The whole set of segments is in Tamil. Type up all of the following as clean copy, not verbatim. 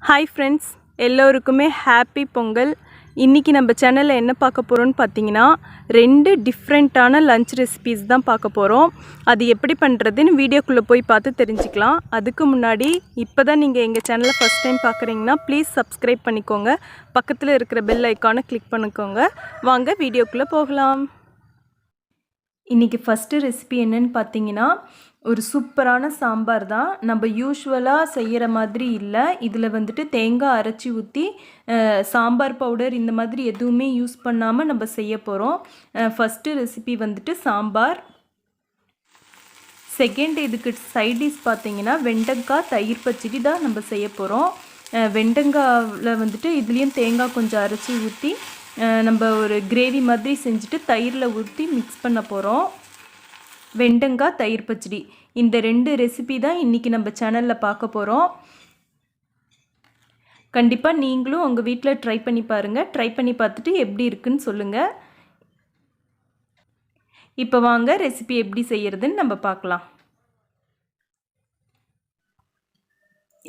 ஹாய் ஃப்ரெண்ட்ஸ், எல்லோருக்குமே ஹாப்பி பொங்கல். இன்றைக்கி நம்ம சேனலில் என்ன பார்க்க போகிறோன்னு பார்த்தீங்கன்னா, 2 டிஃப்ரெண்ட்டான லஞ்ச் ரெசிபீஸ் தான் பார்க்க போகிறோம். அது எப்படி பண்ணுறதுன்னு வீடியோக்குள்ளே போய் பார்த்து தெரிஞ்சுக்கலாம். அதுக்கு முன்னாடி இப்போ தான் நீங்கள் எங்கள் சேனலை ஃபஸ்ட் டைம் பார்க்குறீங்கன்னா ப்ளீஸ் சப்ஸ்கிரைப் பண்ணிக்கோங்க. பக்கத்தில் இருக்கிற பெல் ஐக்கானை கிளிக் பண்ணிக்கோங்க. வாங்க வீடியோக்குள்ளே போகலாம். இன்றைக்கி ஃபஸ்ட்டு ரெசிபி என்னன்னு பார்த்தீங்கன்னா, ஒரு சூப்பரான சாம்பார் தான். நம்ம யூஸ்வலாக செய்கிற மாதிரி இல்லை. இதில் வந்துட்டு தேங்காய் அரைச்சி ஊற்றி சாம்பார் பவுடர் இந்த மாதிரி எதுவுமே யூஸ் பண்ணாமல் நம்ம செய்ய போகிறோம். ஃபஸ்ட்டு ரெசிபி வந்துட்டு சாம்பார். செகண்ட் இதுக்கு சைடிஷ் பார்த்தீங்கன்னா வெண்டைக்காய் தயிர் பச்சடி தான் நம்ம செய்ய போகிறோம். வெண்டைக்காயில் வந்துட்டு இதுலேயும் தேங்காய் கொஞ்சம் அரைச்சி ஊற்றி நம்ம ஒரு கிரேவி மாதிரி செஞ்சுட்டு தயிரில் ஊற்றி மிக்ஸ் பண்ண போகிறோம். வெண்டைக்காய் தயிர் பச்சடி, இந்த 2 ரெசிபி தான் இன்றைக்கி நம்ம சேனலில் பார்க்க போகிறோம். கண்டிப்பாக நீங்களும் உங்கள் வீட்டில் ட்ரை பண்ணி பாருங்கள். ட்ரை பண்ணி பார்த்துட்டு எப்படி இருக்குன்னு சொல்லுங்கள். இப்போ வாங்க ரெசிபி எப்படி செய்கிறதுன்னு நம்ம பார்க்கலாம்.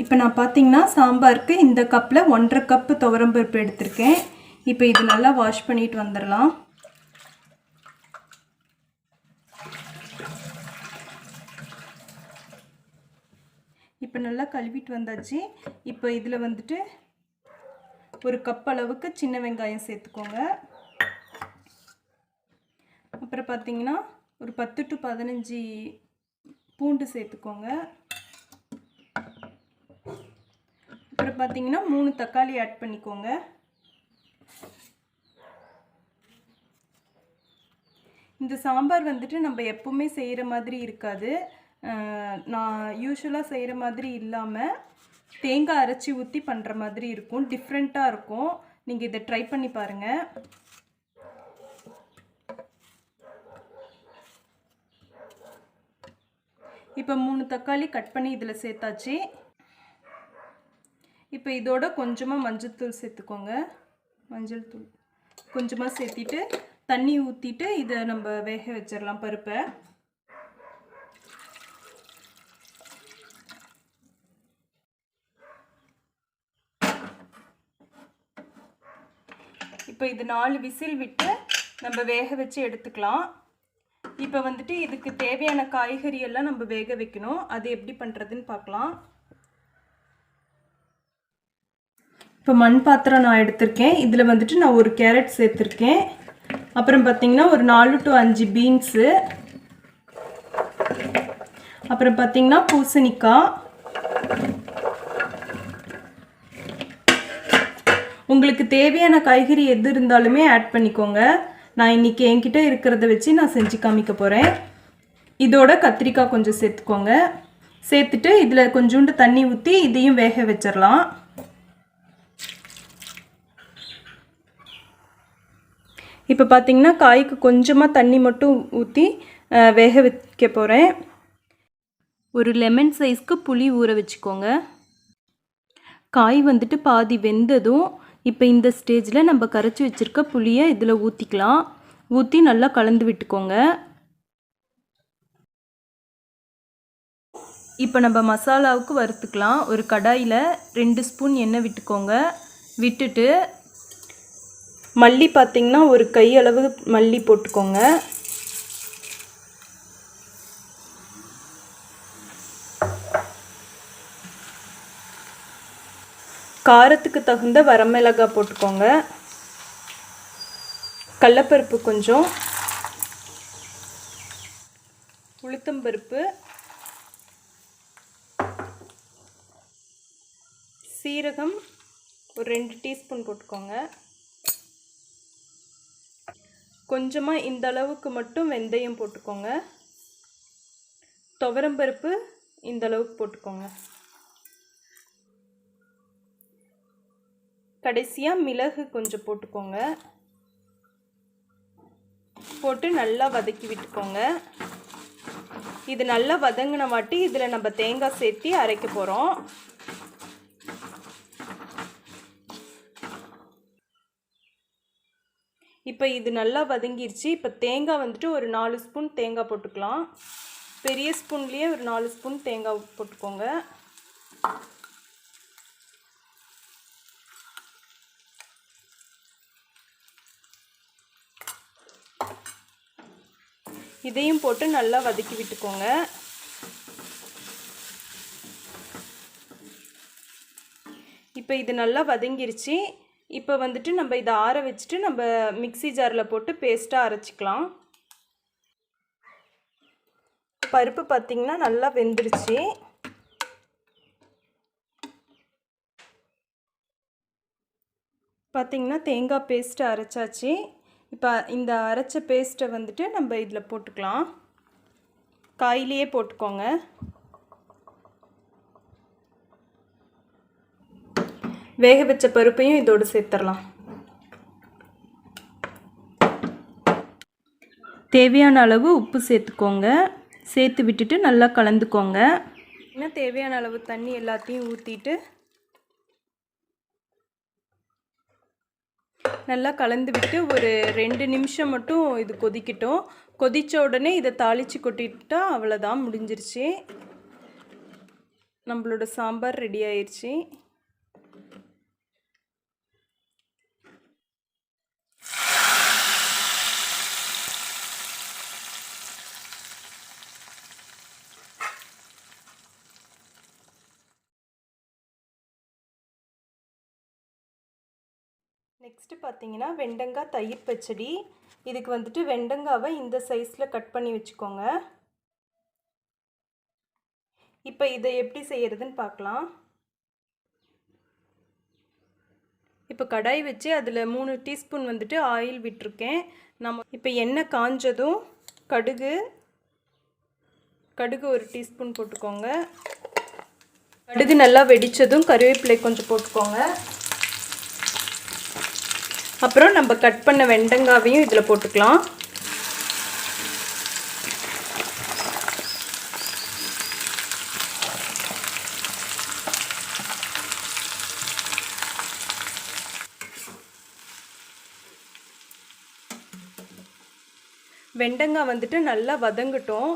இப்போ நான் பார்த்தீங்கன்னா சாம்பாருக்கு இந்த கப்பில் 1.5 கப்பு துவரம்பருப்பு எடுத்திருக்கேன். இப்போ இது நல்லா வாஷ் பண்ணிட்டு வந்துடலாம். இப்போ நல்லா கழுவிட்டு வந்தாச்சு. இப்போ இதில் வந்துட்டு ஒரு கப் அளவுக்கு சின்ன வெங்காயம் சேர்த்துக்கோங்க. அப்புறம் பார்த்தீங்கன்னா ஒரு 10 to 15 பூண்டு சேர்த்துக்கோங்க. அப்புறம் பார்த்தீங்கன்னா 3 தக்காளி ஆட் பண்ணிக்கோங்க. இந்த சாம்பார் வந்துட்டு நம்ம எப்பவுமே செய்கிற மாதிரி இருக்காது. நான் யூஸ்வலாக செய்கிற மாதிரி இல்லாமல் தேங்காய் அரைச்சி ஊற்றி பண்ணுற மாதிரி இருக்கும். டிஃப்ரெண்ட்டாக இருக்கும். நீங்கள் இதை ட்ரை பண்ணி பாருங்கள். இப்போ 3 தக்காளி கட் பண்ணி இதில் சேர்த்தாச்சு. இப்போ இதோட கொஞ்சமாக மஞ்சள் தூள் சேர்த்துக்கோங்க. மஞ்சள் தூள் கொஞ்சமாக சேர்த்திட்டு தண்ணி ஊற்றிட்டு இதை நம்ம வேக வச்சிடலாம் பருப்பை. இப்போ இது 4 விசில் விட்டு நம்ம வேக வச்சு எடுத்துக்கலாம். இப்போ வந்துட்டு இதுக்கு தேவையான காய்கறி எல்லாம் நம்ம வேக வைக்கணும். அது எப்படி பண்ணுறதுன்னு பார்க்கலாம். இப்போ மண் பாத்திரம் நான் எடுத்திருக்கேன். இதில் வந்துட்டு நான் ஒரு கேரட் சேர்த்துருக்கேன். அப்புறம் பார்த்தீங்கன்னா ஒரு 4 to 5 பீன்ஸு. அப்புறம் பார்த்தீங்கன்னா பூசணிக்காய். உங்களுக்கு தேவையான காய்கறி எது இருந்தாலுமே ஆட் பண்ணிக்கோங்க. நான் இன்றைக்கி என்கிட்ட இருக்கிறத வச்சு நான் செஞ்சு காமிக்க போகிறேன். இதோட கத்திரிக்காய் கொஞ்சம் சேர்த்துக்கோங்க. சேர்த்துட்டு இதில் கொஞ்சோண்டு தண்ணி ஊற்றி இதையும் வேக வச்சிடலாம். இப்போ பார்த்தீங்கன்னா காய்க்கு கொஞ்சமாக தண்ணி மட்டும் ஊற்றி வேக வைக்க போகிறேன். ஒரு லெமன் சைஸ்க்கு புளி ஊற வச்சுக்கோங்க. காய் வந்துட்டு பாதி வெந்ததும் இப்போ இந்த ஸ்டேஜில் நம்ம கரைச்சி வச்சுருக்க புளியை இதில் ஊற்றிக்கலாம். ஊற்றி நல்லா கலந்து விட்டுக்கோங்க. இப்போ நம்ம மசாலாவுக்கு வறுத்துக்கலாம். ஒரு கடாயில் 2 ஸ்பூன் எண்ணெய் விட்டுக்கோங்க. விட்டுட்டு மல்லி பார்த்திங்கன்னா ஒரு கையளவு மல்லி போட்டுக்கோங்க. காரத்துக்கு தகுந்த வரமிளகாய் போட்டுக்கோங்க. கடலைப்பருப்பு கொஞ்சம், உளுத்தம்பருப்பு, சீரகம் ஒரு 2 டீஸ்பூன் போட்டுக்கோங்க. கொஞ்சமாக இந்த அளவுக்கு மட்டும் வெந்தயம் போட்டுக்கோங்க. துவரம்பருப்பு இந்த அளவுக்கு போட்டுக்கோங்க. கடைசியாக மிளகு கொஞ்சம் போட்டுக்கோங்க. போட்டு நல்லா வதக்கி விட்டுக்கோங்க. இது நல்லா வதங்கின வாட்டி இதில் நம்ம தேங்காய் சேர்த்து அரைக்க போகிறோம். இப்போ இது நல்லா வதங்கிருச்சு. இப்போ தேங்காய் வந்துட்டு ஒரு 4 ஸ்பூன் தேங்காய் போட்டுக்கலாம். பெரிய ஸ்பூன்லேயே ஒரு 4 ஸ்பூன் தேங்காய் போட்டுக்கோங்க. இதையும் போட்டு நல்லா வதக்கி விட்டுக்கோங்க. இப்போ இது நல்லா வதங்கிருச்சு. இப்போ வந்துட்டு நம்ம இதை ஆற வச்சுட்டு நம்ம மிக்ஸி ஜாரில் போட்டு பேஸ்ட்டாக அரைச்சிக்கலாம். பருப்பு பார்த்திங்கன்னா நல்லா வெந்துருச்சு. பார்த்திங்கன்னா தேங்காய் பேஸ்ட்டு அரைச்சாச்சு. இப்போ இந்த அரைச்ச பேஸ்ட்டை வந்துட்டு நம்ம இதில் போட்டுக்கலாம். காயிலேயே போட்டுக்கோங்க. வேக வச்ச பருப்பையும் இதோடு சேர்த்துடலாம். தேவையான அளவு உப்பு சேர்த்துக்கோங்க. சேர்த்து விட்டுட்டு நல்லா கலந்துக்கோங்க. இன்னும் தேவையான அளவு தண்ணி எல்லாத்தையும் ஊற்றிட்டு நல்லா கலந்து விட்டு ஒரு 2 நிமிஷம் மட்டும் இது கொதிக்கட்டும். கொதித்த உடனே இதை தாளித்து கொட்டிட்டா அவ்வளோதான், முடிஞ்சிருச்சு. நம்மளோட சாம்பார் ரெடி ஆயிடுச்சு. நெக்ஸ்ட்டு பார்த்தீங்கன்னா வெண்டங்காய் தயிர் பச்சடி. இதுக்கு வந்துட்டு வெண்டங்காவை இந்த சைஸில் கட் பண்ணி வச்சுக்கோங்க. இப்போ இதை எப்படி செய்கிறதுன்னு பார்க்கலாம். இப்போ கடாய் வச்சு அதில் 3 டீஸ்பூன் வந்துட்டு ஆயில் விட்டுருக்கேன். இப்போ எண்ணெய் காஞ்சதும் கடுகு 1 டீஸ்பூன் போட்டுக்கோங்க. கடுகு நல்லா வெடித்ததும் கருவேப்பிலை கொஞ்சம் போட்டுக்கோங்க. அப்புறம் நம்ம கட் பண்ண வெண்டங்காவையும் இதில் போட்டுக்கலாம். வெண்டங்காய் வந்துட்டு நல்லா வதங்கட்டும்.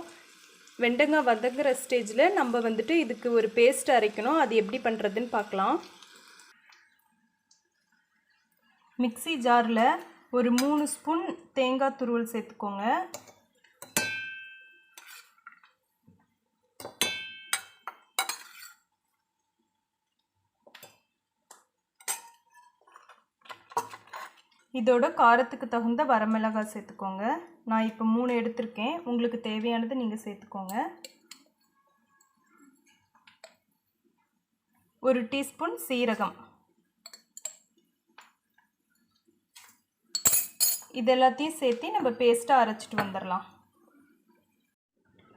வெண்டங்காய் வதங்குற ஸ்டேஜில் நம்ம வந்துட்டு இதுக்கு ஒரு பேஸ்ட் அரைக்கணும். அது எப்படி பண்ணுறதுன்னு பார்க்கலாம். மிக்ஸி ஜாரில் ஒரு 3 ஸ்பூன் தேங்காய் துருவல் சேர்த்துக்கோங்க. இதோட காரத்துக்கு தகுந்த வரமிளகாய் சேர்த்துக்கோங்க. நான் இப்போ 3 எடுத்திருக்கேன். உங்களுக்கு தேவையானது நீங்கள் சேர்த்துக்கோங்க. 1 டீஸ்பூன் சீரகம். இது எல்லாத்தையும் சேர்த்து நம்ம பேஸ்ட்டாக அரைச்சிட்டு வந்துடலாம்.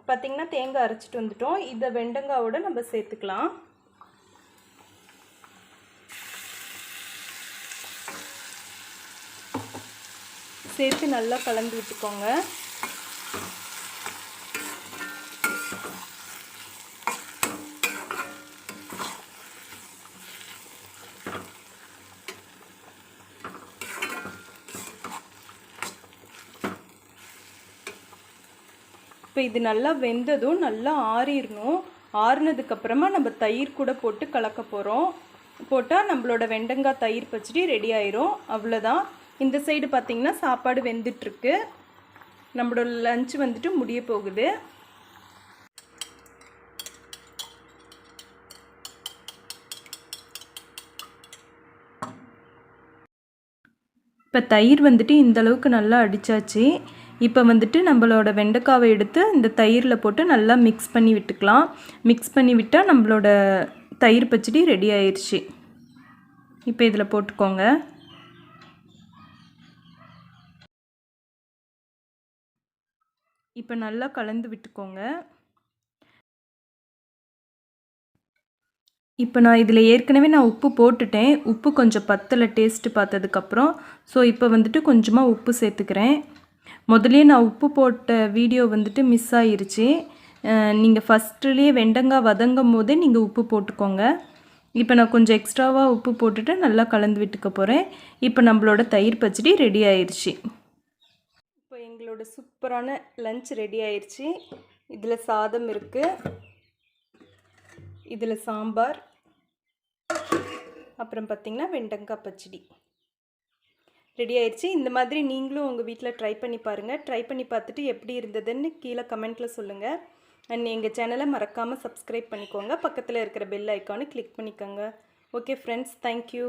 பார்த்திங்கன்னா தேங்காய் அரைச்சிட்டு வந்துட்டோம். இதை வெண்டங்காயோட நம்ம சேர்த்துக்கலாம். சேர்த்து நல்லா கலந்து விட்டுக்கோங்க. இப்போ இது நல்லா வெந்ததும் நல்லா ஆறிடணும். ஆறுனதுக்கப்புறமா நம்ம தயிர் கூட போட்டு கலக்க போகிறோம். போட்டால் நம்மளோட வெண்டங்காய் தயிர் பச்சடி ரெடி ஆயிரும். அவ்வளோதான். இந்த சைடு பார்த்திங்கன்னா சாப்பாடு வெந்துட்டுருக்கு. நம்மளோட லஞ்ச் வந்துட்டு முடிய போகுது. இப்போ தயிர் வந்துட்டு இந்தளவுக்கு நல்லா அடித்தாச்சு. இப்போ வந்துட்டு நம்மளோட வெண்டைக்காவை எடுத்து இந்த தயிரில் போட்டு நல்லா மிக்ஸ் பண்ணி விட்டுக்கலாம். மிக்ஸ் பண்ணி விட்டால் நம்மளோட தயிர் பச்சடி ரெடி ஆயிடுச்சு. இப்போ இதில் போட்டுக்கோங்க. இப்போ நல்லா கலந்து விட்டுக்கோங்க. இப்போ நான் இதில் ஏற்கனவே உப்பு போட்டுட்டேன். உப்பு கொஞ்சம் பத்தலை டேஸ்ட்டு பார்த்ததுக்கப்புறம். ஸோ இப்போ வந்துட்டு கொஞ்சமாக உப்பு சேர்த்துக்கிறேன். முதல்லையே நான் உப்பு போட்ட வீடியோ வந்துட்டு மிஸ் ஆகிருச்சு. நீங்கள் ஃபஸ்ட்டுலேயே வெண்டங்காய் வதங்கும் போதே நீங்கள் உப்பு போட்டுக்கோங்க. இப்போ நான் கொஞ்சம் எக்ஸ்ட்ராவாக உப்பு போட்டுட்டு நல்லா கலந்து விட்டுக்க போகிறேன். இப்போ நம்மளோட தயிர் பச்சடி ரெடி ஆயிடுச்சு. இப்போ எங்களோட சூப்பரான லஞ்ச் ரெடி ஆயிடுச்சு. இதில் சாதம் இருக்குது, இதில் சாம்பார், அப்புறம் பார்த்திங்கன்னா வெண்டங்காய் பச்சடி. ரெடி ஆயிடுச்சு. இந்த மாதிரி நீங்களும் உங்கள் வீட்டில் ட்ரை பண்ணி பாருங்கள். ட்ரை பண்ணி பார்த்துட்டு எப்படி இருந்ததுன்னு கீழே கமெண்ட்டில் சொல்லுங்கள். அண்ட் எங்கள் சேனலை மறக்காமல் சப்ஸ்கிரைப் பண்ணிக்கோங்க. பக்கத்தில் இருக்கிற பெல் ஐக்கானை கிளிக் பண்ணிக்கோங்க. Okay friends, thank you.